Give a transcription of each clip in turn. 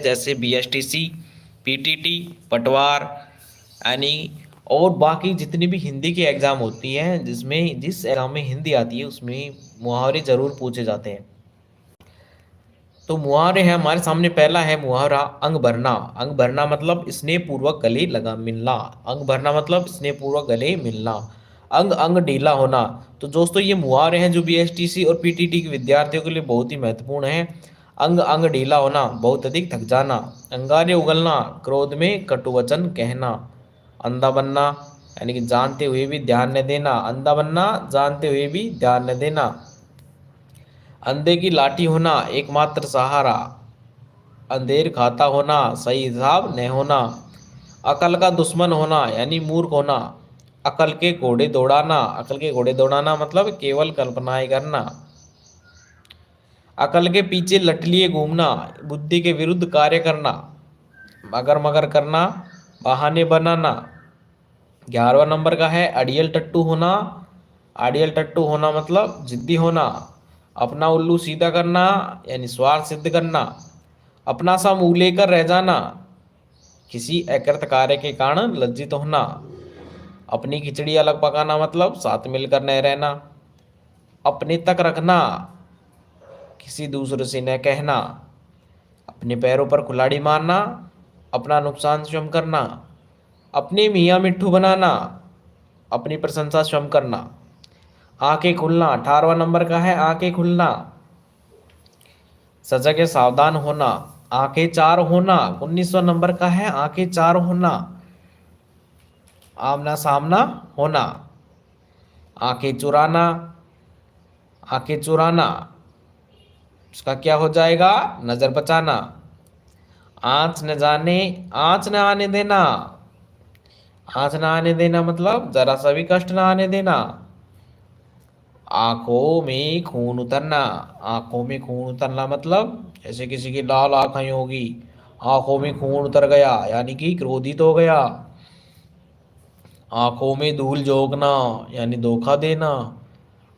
जैसे BSTC, PTT, पटवार, यानी और बाकी जितनी भी हिंदी की एग्ज़ाम होती हैं, जिसमें जिस एग्ज़ाम में हिंदी आती है उसमें मुहावरे ज़रूर पूछे जाते हैं। तो मुहावरे हैं हमारे सामने। पहला है मुहावरा अंग भरना। अंग भरना मतलब स्नेहपूर्वक गले लगा मिलना। अंग भरना मतलब स्नेहपूर्वक गले मिलना। अंग अंग ढीला होना। तो दोस्तों ये मुहावरे हैं जो बीएसटीसी और पीटीटी के विद्यार्थियों के लिए बहुत ही महत्वपूर्ण है। अंग अंग ढीला होना, बहुत अधिक थक जाना। अंगारे उगलना, क्रोध में कटु वचन कहना। अंधा बनना, यानी कि जानते हुए भी ध्यान न देना। अंधा बनना, जानते हुए भी ध्यान न देना। अंधे की लाठी होना, एकमात्र सहारा। अंधेर खाता होना, सही हिसाब न होना। अकल का दुश्मन होना, यानी मूर्ख होना। अकल के घोड़े दौड़ाना। अकल के घोड़े दौड़ाना मतलब केवल कल्पनाएं करना। अकल के पीछे लटलिए घूमना, बुद्धि के विरुद्ध कार्य करना। मगर मगर करना, बहाने बनाना। 11वां नंबर का है अड़ियल टट्टू होना। अड़ियल टट्टू होना मतलब जिद्दी होना। अपना उल्लू सीधा करना, यानी स्वार्थ सिद्ध करना। अपना सा मुंह लेकर रह जाना, किसी अकृत कार्य के कारण लज्जित होना। अपनी खिचड़ी अलग पकाना मतलब साथ मिलकर न रहना। अपने तक रखना, किसी दूसरे से न कहना। अपने पैरों पर कुल्हाड़ी मारना, अपना नुकसान स्वयं करना। अपने मियाँ मिट्ठू बनाना, अपनी प्रशंसा स्वयं करना। आंखें खुलना, 18वां नंबर का है आंखें खुलना। सजग है सावधान होना। आंखें चार होना, 19वां नंबर का है आंखें चार होना। आमना सामना होना। आंखें चुराना। आंखें चुराना, उसका क्या हो जाएगा? नजर बचाना। आंच न जाने, आंच न आने देना। आंच न आने देना मतलब जरा सा भी कष्ट न आने देना। आंखों में खून उतरना। आंखों में खून उतरना मतलब जैसे किसी की लाल आंखें होगी, आंखों में खून उतर गया, यानी कि क्रोधित हो गया। आंखों में धूल झोंकना, यानी धोखा देना।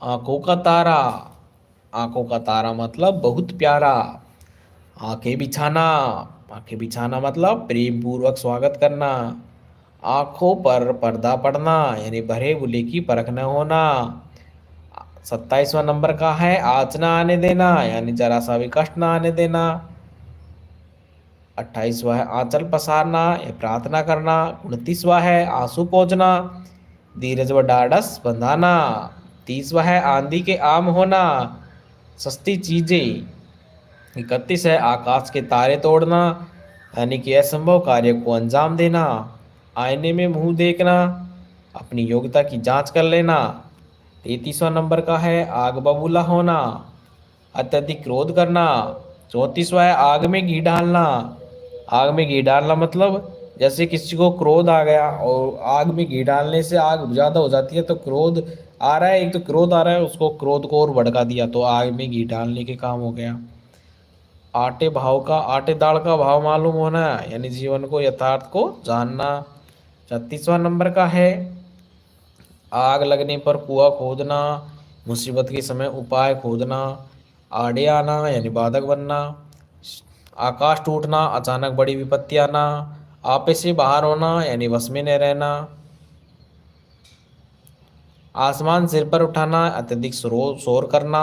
आंखों का तारा। आंखों का तारा मतलब बहुत प्यारा। आंखें बिछाना। आंखें बिछाना मतलब प्रेम पूर्वक स्वागत करना। आंखों पर पर्दा पड़ना, यानी भरे बुले की परख न होना। 27वां नंबर का है आँच ना आने देना, यानी जरा सा भी कष्ट ना आने देना। 28वां है आंचल पसारना या प्रार्थना करना। 29वां है आंसू पोंछना, धीरज व ढाढ़स बंधाना। 30वां है आंधी के आम होना, सस्ती चीजें। 31 है आकाश के तारे तोड़ना, यानी कि असंभव कार्य को अंजाम देना। आईने में मुंह देखना, अपनी योग्यता की जांच कर लेना। 33वां नंबर का है आग बबूला होना, अत्यधिक क्रोध करना। 34वां है आग में घी डालना। आग में घी डालना मतलब जैसे किसी को क्रोध आ गया और आग में घी डालने से आग ज़्यादा हो जाती है, तो क्रोध आ रहा है, एक तो क्रोध आ रहा है, उसको क्रोध को और भड़का दिया तो आग में घी डालने के काम हो गया। आटे दाल का भाव मालूम होना, यानी जीवन को यथार्थ को जानना। 36वां नंबर का है आग लगने पर कुआं खोदना, मुसीबत के समय उपाय खोदना। आड़े आना यानी बाधक बनना। आकाश टूटना, अचानक बड़ी विपत्ति आना। आपे से बाहर होना यानी वश में न रहना। आसमान सिर पर उठाना, अत्यधिक शोर करना।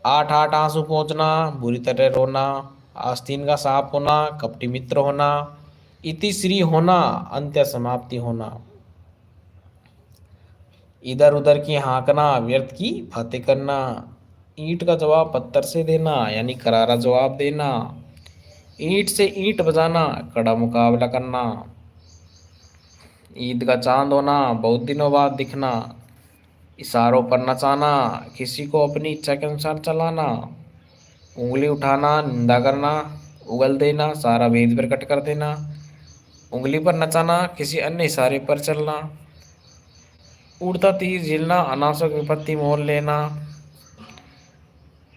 आठ आठ आंसू पहुँचना, बुरी तरह रोना। आस्तीन का सांप होना, कपटी मित्र होना। इति श्री होना, अंत्य समाप्ति होना। इधर उधर की हाँकना, व्यर्थ की बातें करना। ईंट का जवाब पत्थर से देना, यानी करारा जवाब देना। ईंट से ईंट बजाना, कड़ा मुकाबला करना। ईद का चांद होना, बहुत दिनों बाद दिखना। इशारों पर नचाना, किसी को अपनी इच्छा के अनुसार चलाना। उंगली उठाना, निंदा करना। उगल देना, सारा भेद प्रकट कर देना। उंगली पर नचाना, किसी अन्य इशारे पर चलना। उड़ता तीर झीलना, अनावश्यक विपत्ति मोल लेना।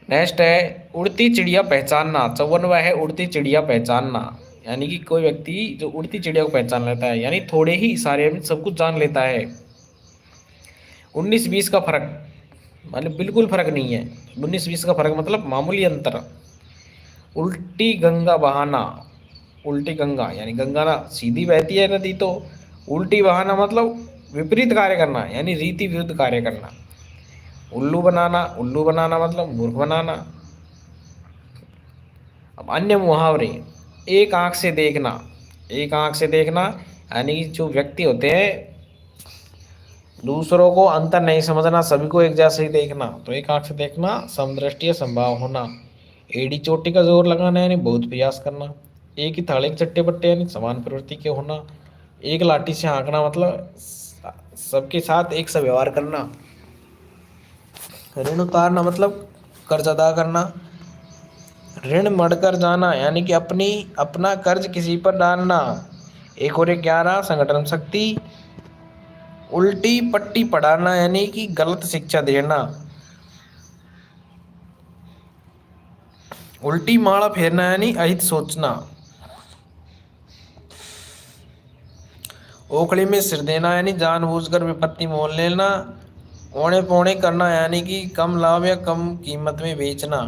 नेक्स्ट है उड़ती चिड़िया पहचानना। 54वां है उड़ती चिड़िया पहचानना, यानी कि कोई व्यक्ति जो उड़ती चिड़िया को पहचान लेता है, यानी थोड़े ही इशारे में सब कुछ जान लेता है। 19-20 का फर्क मतलब बिल्कुल फर्क नहीं है। 19-20 का फर्क मतलब मामूली अंतर। उल्टी गंगा बहाना, उल्टी गंगा यानी गंगा ना सीधी बहती है नदी, तो उल्टी बहाना मतलब विपरीत कार्य करना यानी रीति विरुद्ध कार्य करना। उल्लू बनाना, उल्लू बनाना मतलब मूर्ख बनाना। अब अन्य मुहावरे, एक आंख से देखना, एक आंख से देखना यानी जो व्यक्ति होते हैं दूसरों को अंतर नहीं समझना, सभी को एक जैसे ही देखना, तो एक आंख से देखना, समदृष्टि संभाव होना। एड़ी चोटी का जोर लगाना यानी बहुत प्रयास करना। एक ही थाली के चट्टे बट्टे यानी समान प्रवृत्ति के होना। एक लाठी से हाँकना मतलब सबके साथ एक सा व्यवहार करना। ऋण उतारना मतलब कर्ज अदा करना। ऋण मड़कर जाना यानी कि अपनी अपना कर्ज किसी पर डालना। एक और 11 संगठन शक्ति। उल्टी पट्टी पढ़ाना यानी कि गलत शिक्षा देना। उल्टी माड़ा फेरना यानी अहित सोचना। ओखली में सिर देना यानी जानबूझकर विपत्ति मोल लेना। औने पौने करना यानी कि कम लाभ या कम कीमत में बेचना।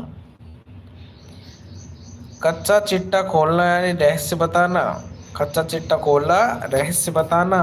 कच्चा चिट्टा खोलना यानी रहस्य बताना। कच्चा चिट्टा खोलना रहस्य बताना।